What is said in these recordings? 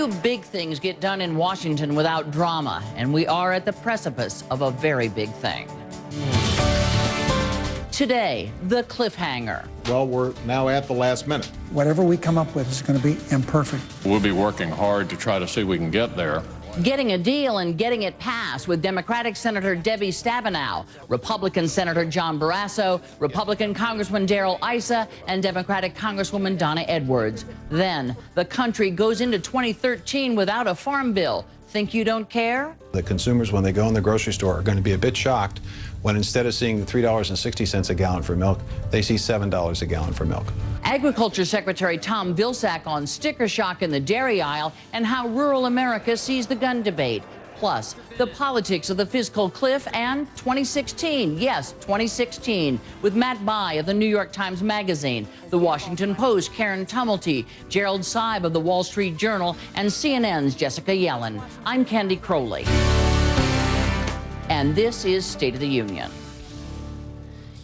Few big things get done in Washington without drama, and we are at the precipice of a very big thing. Today, the cliffhanger. Well, we're now at the last minute. Whatever we come up with is going to be imperfect. We'll be working hard to try to see if we can get there. Getting a deal and getting it passed with Democratic Senator Debbie Stabenow, Republican Senator John Barrasso, Republican Congressman Darrell Issa, and Democratic Congresswoman Donna Edwards. Then the country goes into 2013 without a farm bill. Think you don't care? The consumers, when they go in the grocery store, are going to be a bit shocked when instead of seeing $3.60 a gallon for milk, they see $7 a gallon for milk. Agriculture Secretary Tom Vilsack on sticker shock in the dairy aisle and how rural America sees the gun debate. Plus, the politics of the fiscal cliff and 2016, yes, 2016, with Matt Bai of the New York Times Magazine, the Washington Post, Karen Tumulty, Gerald Seib of the Wall Street Journal, and CNN's Jessica Yellen. I'm Candy Crowley. And this is State of the Union.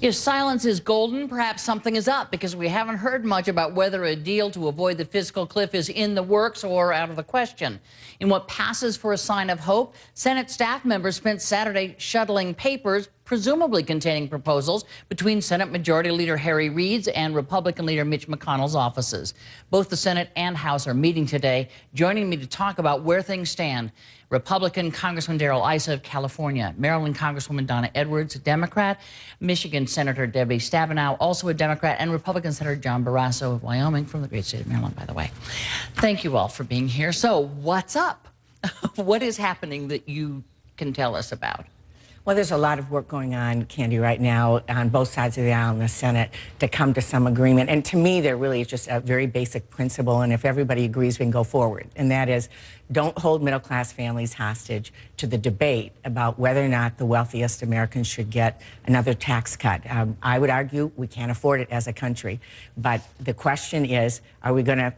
If silence is golden, perhaps something is up, because we haven't heard much about whether a deal to avoid the fiscal cliff is in the works or out of the question. In what passes for a sign of hope, Senate staff members spent Saturday shuttling papers, presumably containing proposals, between Senate Majority Leader Harry Reid's and Republican Leader Mitch McConnell's offices. Both the Senate and House are meeting today. Joining me to talk about where things stand, Republican Congressman Darrell Issa of California, Maryland Congresswoman Donna Edwards, a Democrat, Michigan Senator Debbie Stabenow, also a Democrat, and Republican Senator John Barrasso of Wyoming, from the great state of Maryland, by the way. Thank you all for being here. So what's up? What is happening that you can tell us about? Well, there's a lot of work going on, Candy, right now on both sides of the aisle in the Senate to come to some agreement. And to me, there really is just a very basic principle, and if everybody agrees, we can go forward. And that is, don't hold middle-class families hostage to the debate about whether or not the wealthiest Americans should get another tax cut. I would argue we can't afford it as a country. But the question is, are we going to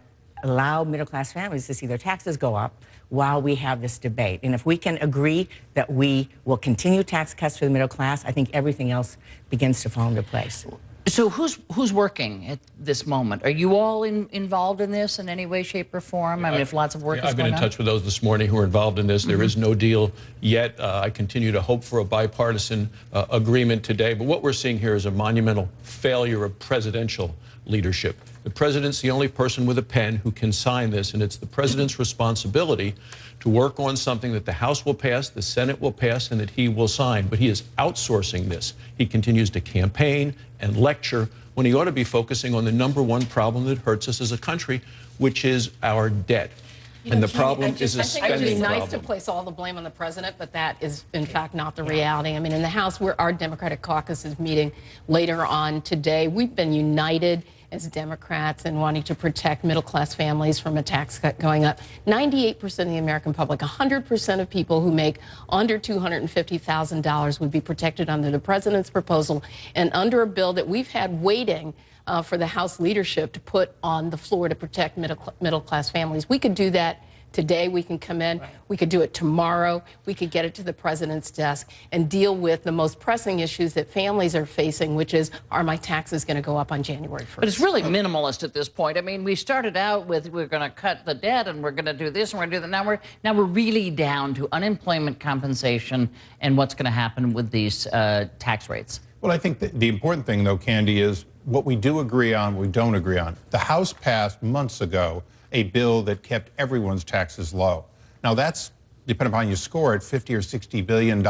allow middle-class families to see their taxes go up while we have this debate? And if we can agree that we will continue tax cuts for the middle class, I think everything else begins to fall into place. So who's working at this moment? Are you all involved in this in any way, shape, or form? I mean, if lots of work is going on? I've been in touch with those this morning who are involved in this. There is no deal yet. I continue to hope for a bipartisan agreement today. But what we're seeing here is a monumental failure of presidential leadership. The president's the only person with a pen who can sign this, and it's the president's responsibility to work on something that the House will pass, the Senate will pass, and that he will sign. But he is outsourcing this. He continues to campaign and lecture when he ought to be focusing on the #1 problem that hurts us as a country, which is our debt. And the problem is a spending problem. I think it would be nice to place all the blame on the president, but that is, in fact, not the reality. I mean, in the House, where our Democratic caucus is meeting later on today, we've been united as Democrats in wanting to protect middle-class families from a tax cut going up. 98% of the American public, 100% of people who make under $250,000 would be protected under the president's proposal and under a bill that we've had waiting for the House leadership to put on the floor to protect middle-class families. We could do that today. We can come in. We could do it tomorrow. We could get it to the president's desk and deal with the most pressing issues that families are facing, which is, are my taxes going to go up on January 1st? But it's really minimalist at this point. I mean, we started out with, we're going to cut the debt and we're going to do this and we're going to do that. Now we're really down to unemployment compensation and what's going to happen with these tax rates. Well, I think the important thing, though, Candy, is what we do agree on, we don't agree on. The House passed months ago a bill that kept everyone's taxes low. Now that's, depending upon you score it, $50 or $60 billion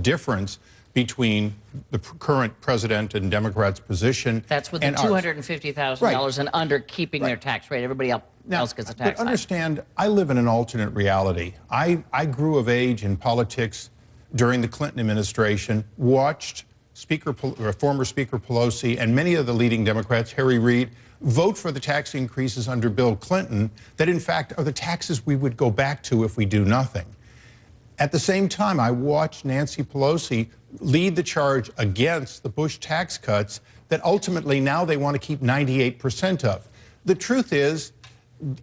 difference between the current president and Democrats' position. That's with the $250,000 and under keeping their tax rate. Everybody else gets a tax. But understand, I live in an alternate reality. I grew of age in politics during the Clinton administration, watched former Speaker Pelosi and many of the leading Democrats, Harry Reid, vote for the tax increases under Bill Clinton that, in fact, are the taxes we would go back to if we do nothing. At the same time, I watched Nancy Pelosi lead the charge against the Bush tax cuts that ultimately now they want to keep 98% of. The truth is,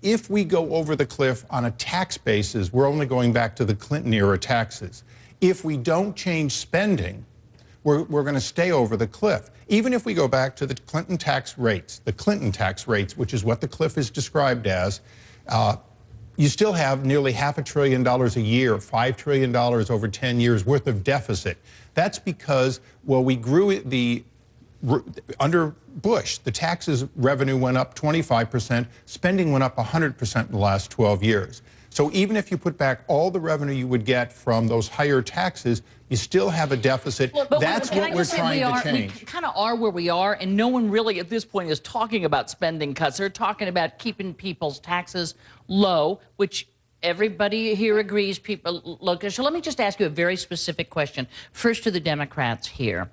if we go over the cliff on a tax basis, we're only going back to the Clinton-era taxes. If we don't change spending, we're going to stay over the cliff. Even if we go back to the Clinton tax rates, which is what the cliff is described as, you still have nearly $500 billion a year, $5 trillion over 10 years worth of deficit. That's because, well, we grew under Bush, the taxes revenue went up 25%, spending went up 100% in the last 12 years. So even if you put back all the revenue you would get from those higher taxes, you still have a deficit. That's what we're trying to change. We kind of are where we are, and no one really at this point is talking about spending cuts. They're talking about keeping people's taxes low, which everybody here agrees people look. So let me just ask you a very specific question. First to the Democrats here.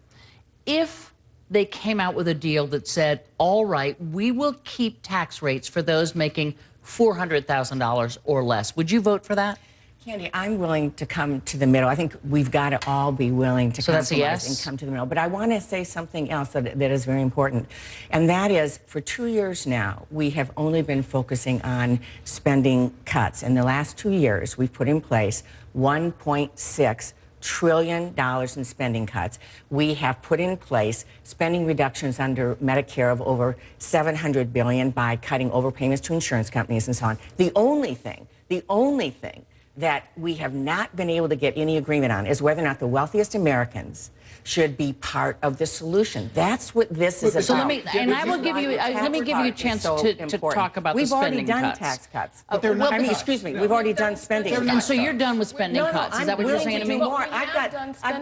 If they came out with a deal that said, all right, we will keep tax rates for those making $400,000 or less, would you vote for that? Candy, I'm willing to come to the middle. I think we've got to all be willing to compromise and come to the middle. But I want to say something else that is very important. And that is, for 2 years now, we have only been focusing on spending cuts. In the last 2 years, we've put in place $1.6 trillion in spending cuts. We have put in place spending reductions under Medicare of over $700 billion by cutting overpayments to insurance companies and so on. The only thing that we have not been able to get any agreement on is whether or not the wealthiest Americans should be part of the solution. That's what this is about. So let me give you a chance to talk about the spending cuts. We've already done tax cuts. Excuse me, we've already done spending cuts. And so you're done with spending cuts. Is that what you're saying to me? More. I've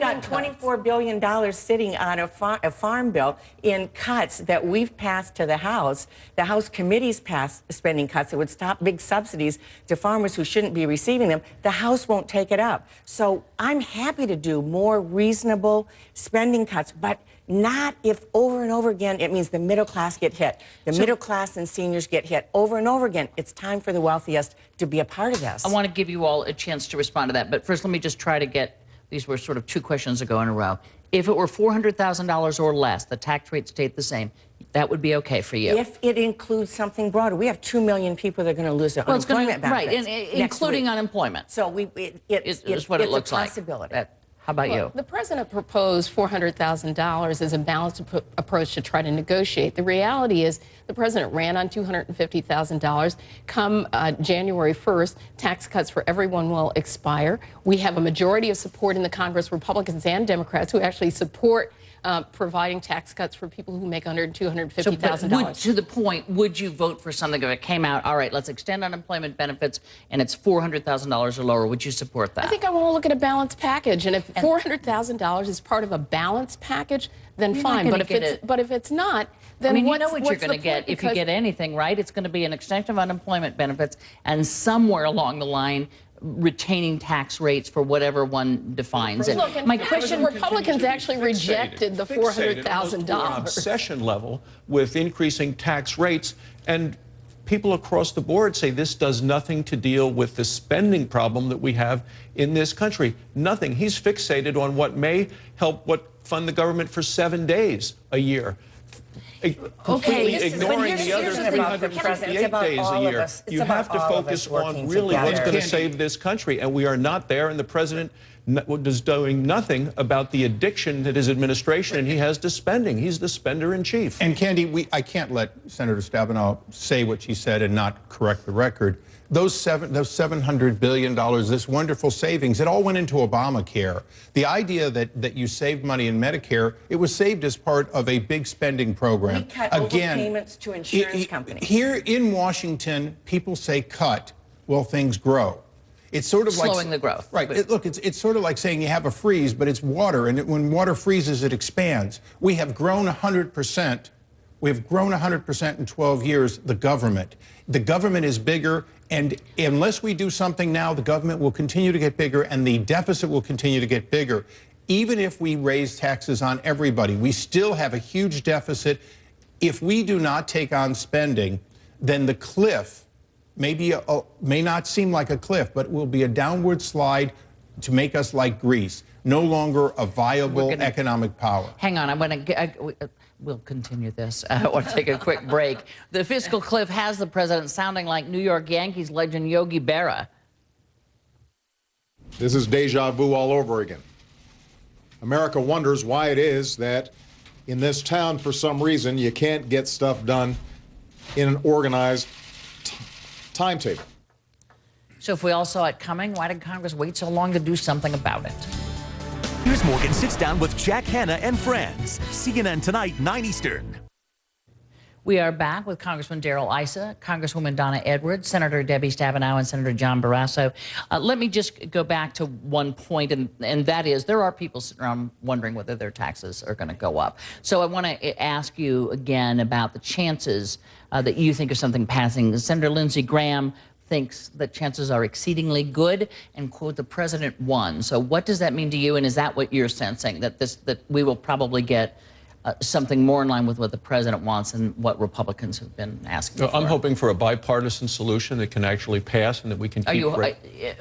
got $24 billion sitting on a farm bill in cuts that we've passed to the House. The House committees passed spending cuts that would stop big subsidies to farmers who shouldn't be receiving them. The House won't take it up. So I'm happy to do more reasonable spending cuts, but not if over and over again it means the middle class get hit. The middle class and seniors get hit over and over again. It's time for the wealthiest to be a part of this. I want to give you all a chance to respond to that, but first let me just try to get, these were sort of 2 questions ago in a row. If it were $400,000 or less, the tax rate stayed the same, that would be okay for you? If it includes something broader. We have 2 million people that are going to lose their unemployment benefits. Right, including unemployment. So it's what it looks a like. possibility. How about you? The president proposed $400,000 as a balanced approach to try to negotiate. The reality is the president ran on $250,000. Come January 1st, tax cuts for everyone will expire. We have a majority of support in the Congress, Republicans and Democrats, who actually support providing tax cuts for people who make under $250,000. To the point, would you vote for something if it came out, all right, let's extend unemployment benefits and it's $400,000 or lower? Would you support that? I think I want to look at a balanced package. And if $400,000 is part of a balanced package, then fine. But if it's not, then you know what you're going to get if you get anything, right? It's going to be an extension of unemployment benefits and somewhere along the line retaining tax rates for whatever one defines it. Look, my question: Republicans actually rejected the $400,000 obsession level with increasing tax rates, and people across the board say this does nothing to deal with the spending problem that we have in this country. Nothing. He's fixated on what may help fund the government for 7 days a year. Completely ignoring the other 358 days a year. You have to focus on really what's going to save this country, and we are not there, and the president is doing nothing about the addiction that his administration and he has to spending. He's the spender in chief. And Candy, I can't let Senator Stabenow say what she said and not correct the record. Those $700 billion, this wonderful savings, it all went into Obamacare. The idea that you saved money in Medicare, it was saved as part of a big spending program. We cut overpayments to insurance companies. Here in Washington, people say cut, well, things grow. It's sort of slowing the growth. Right. It's sort of like saying you have a freeze, but it's water, and when water freezes, it expands. We have grown 100%. We have grown 100% in 12 years, the government. The government is bigger, and unless we do something now, the government will continue to get bigger, and the deficit will continue to get bigger. Even if we raise taxes on everybody, we still have a huge deficit. If we do not take on spending, then the cliff may not seem like a cliff, but it will be a downward slide to make us like Greece, no longer a viable economic power. Hang on, we'll continue this. I want to take a quick break. The fiscal cliff has the president sounding like New York Yankees legend Yogi Berra. This is deja vu all over again. America wonders why it is that in this town, for some reason, you can't get stuff done in an organized timetable. So if we all saw it coming, why did Congress wait so long to do something about it? Piers Morgan sits down with Jack Hanna and friends. CNN Tonight, 9 Eastern. We are back with Congressman Darrell Issa, Congresswoman Donna Edwards, Senator Debbie Stabenow, and Senator John Barrasso. Let me just go back to one point, and that is there are people sitting around wondering whether their taxes are going to go up. So I want to ask you again about the chances that you think of something passing. Senator Lindsey Graham thinks that chances are exceedingly good, and quote, the president won. So what does that mean to you, and is that what you're sensing, that we will probably get something more in line with what the president wants and what Republicans have been asking for? I'm hoping for a bipartisan solution that can actually pass and that we can keep...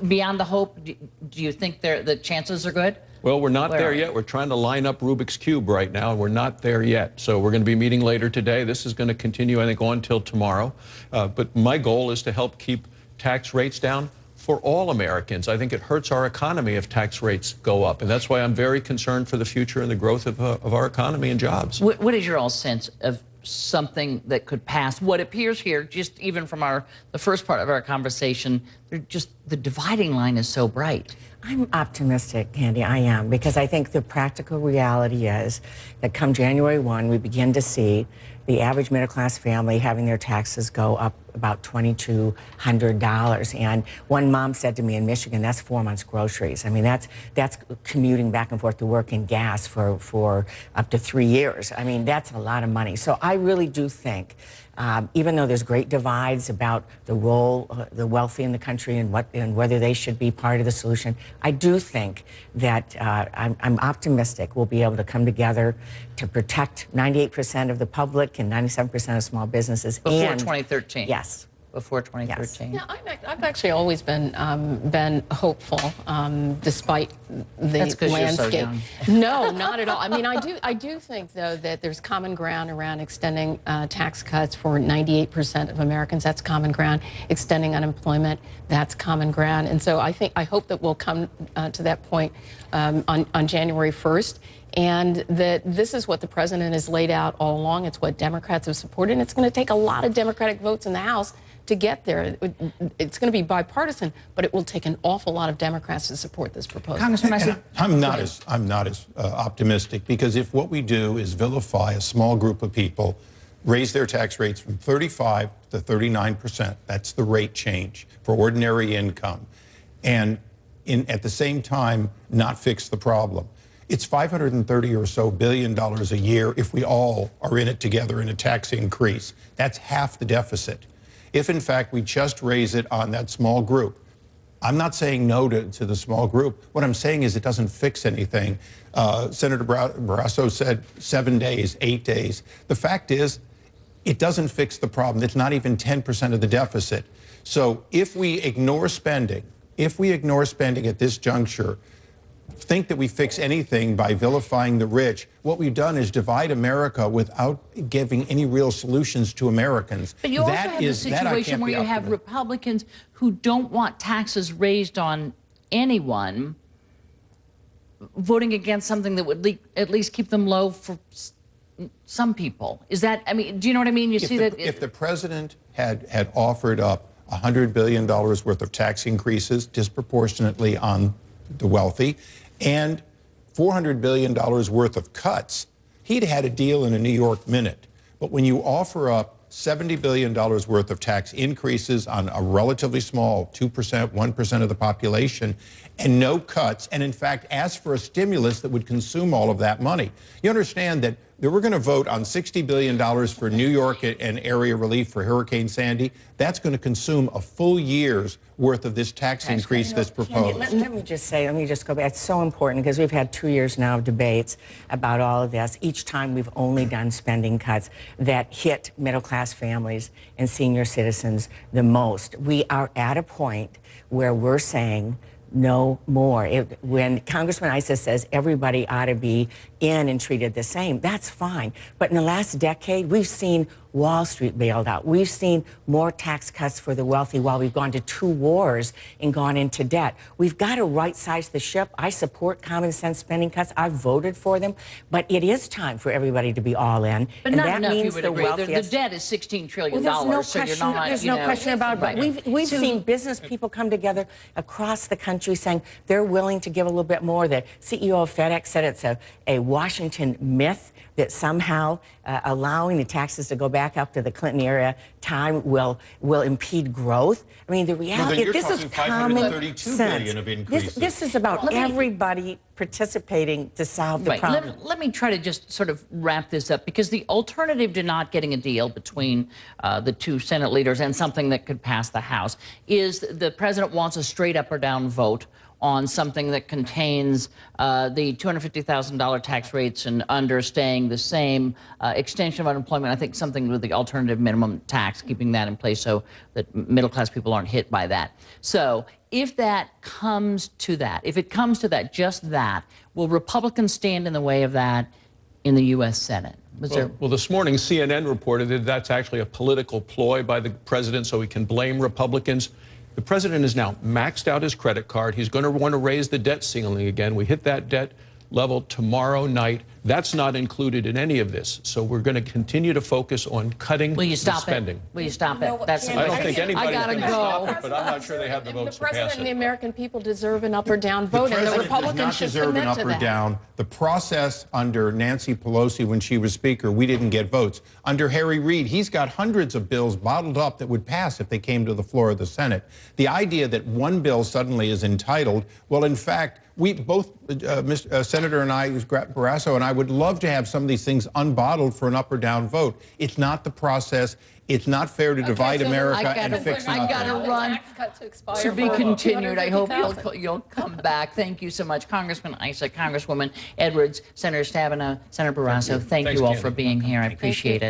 Beyond the hope, do you think the chances are good? Well, we're not there yet. We're trying to line up Rubik's Cube right now, and we're not there yet. So we're going to be meeting later today. This is going to continue, I think, on till tomorrow. But my goal is to help keep tax rates down for all Americans. I think it hurts our economy if tax rates go up, and that's why I'm very concerned for the future and the growth of our economy and jobs. What is your all sense of something that could pass? What appears here, just even from the first part of our conversation, the dividing line is so bright. I'm optimistic, Candy, I am, because I think the practical reality is that come January 1, we begin to see the average middle-class family having their taxes go up about $2,200. And one mom said to me in Michigan, that's 4 months' groceries. I mean, that's commuting back and forth to work in gas for up to 3 years. I mean, that's a lot of money. So I really do think, even though there's great divides about the role the wealthy in the country and whether they should be part of the solution, I do think that I'm optimistic we'll be able to come together to protect 98% of the public and 97% of small businesses. Before 2013. Yes. Before 2013. Yeah, I've actually always been hopeful, despite the That's 'cause landscape. you're so young. No, not at all. I mean, I do think though that there's common ground around extending tax cuts for 98% of Americans. That's common ground. Extending unemployment, that's common ground. And so I hope that we'll come to that point on January 1st. And that this is what the president has laid out all along. It's what Democrats have supported. And it's going to take a lot of Democratic votes in the House to get there. It's going to be bipartisan, but it will take an awful lot of Democrats to support this proposal. Congressman, I'm not as optimistic, because if what we do is vilify a small group of people, raise their tax rates from 35 to 39%, that's the rate change for ordinary income, and at the same time not fix the problem. It's $530 or so billion a year if we all are in it together in a tax increase. That's half the deficit. If, in fact, we just raise it on that small group, I'm not saying no to the small group. What I'm saying is it doesn't fix anything. Senator Barrasso said 7 days, 8 days. The fact is, it doesn't fix the problem. It's not even 10% of the deficit. So if we ignore spending at this juncture, think that we fix anything by vilifying the rich, what we've done is divide America without giving any real solutions to Americans. But you also have a situation where you have Republicans who don't want taxes raised on anyone voting against something that would at least keep them low for some people. Is that, I mean, do you know what I mean? If the president had offered up $100 billion worth of tax increases disproportionately on the wealthy, and $400 billion worth of cuts, he'd had a deal in a New York minute. But when you offer up $70 billion worth of tax increases on a relatively small 2%, 1% of the population, and no cuts, and in fact ask for a stimulus that would consume all of that money, you understand that we're going to vote on $60 billion for New York and area relief for Hurricane Sandy. That's going to consume a full year's worth of this tax increase that's proposed. Let me just go back. It's so important because we've had 2 years now of debates about all of this. Each time we've only done spending cuts that hit middle-class families and senior citizens the most. We are at a point where we're saying no more. When Congressman Issa says everybody ought to be in and treated the same, that's fine. But in the last decade, we've seen Wall Street bailed out. We've seen more tax cuts for the wealthy while we've gone to 2 wars and gone into debt. We've got to right-size the ship. I support common sense spending cuts. I've voted for them. But it is time for everybody to be all in. But and not that enough, means you would the agree. wealthiest. The debt is $16 trillion. Well, there's no so question, you're not, there's you no know, question about it. But right. we've seen business people come together across the country saying they're willing to give a little bit more. The CEO of FedEx said it's a Washington myth that somehow allowing the taxes to go back up to the Clinton era time will impede growth. I mean, the reality you're this is talking common $532 sense. billion of increases. This is about everybody participating to solve the problem. Let me try to just sort of wrap this up, because the alternative to not getting a deal between the 2 Senate leaders and something that could pass the House is the president wants a straight up or down vote on something that contains the $250,000 tax rates and under staying the same, extension of unemployment, I think something with the alternative minimum tax, keeping that in place so that middle-class people aren't hit by that. So if that comes to that, if it comes to that, just that, will Republicans stand in the way of that in the U.S. Senate? Well, this morning, CNN reported that that's actually a political ploy by the president so he can blame Republicans. The president has now maxed out his credit card. He's going to want to raise the debt ceiling again. We hit that debt level tomorrow night. That's not included in any of this. So we're going to continue to focus on cutting Will you stop spending. It? Will you stop it? That's I don't think anybody's I gotta going to stop go. it, but I'm not sure they have the votes The president to pass and the it. American people deserve an up or down vote, and the president Republicans does not should deserve commit an up to or that. down. The process under Nancy Pelosi when she was Speaker, we didn't get votes. Under Harry Reid, he's got hundreds of bills bottled up that would pass if they came to the floor of the Senate. The idea that one bill suddenly is entitled, well, in fact, we both, Senator and I, Barrasso and I, would love to have some of these things unbottled for an up or down vote. It's not the process. It's not fair to divide America and fix nothing. I gotta run. To be continued. I hope you'll come back. Thank you so much, Congressman Issa, Congresswoman Edwards, Senator Stabenow, Senator Barrasso. Thank you all for being here. I appreciate it.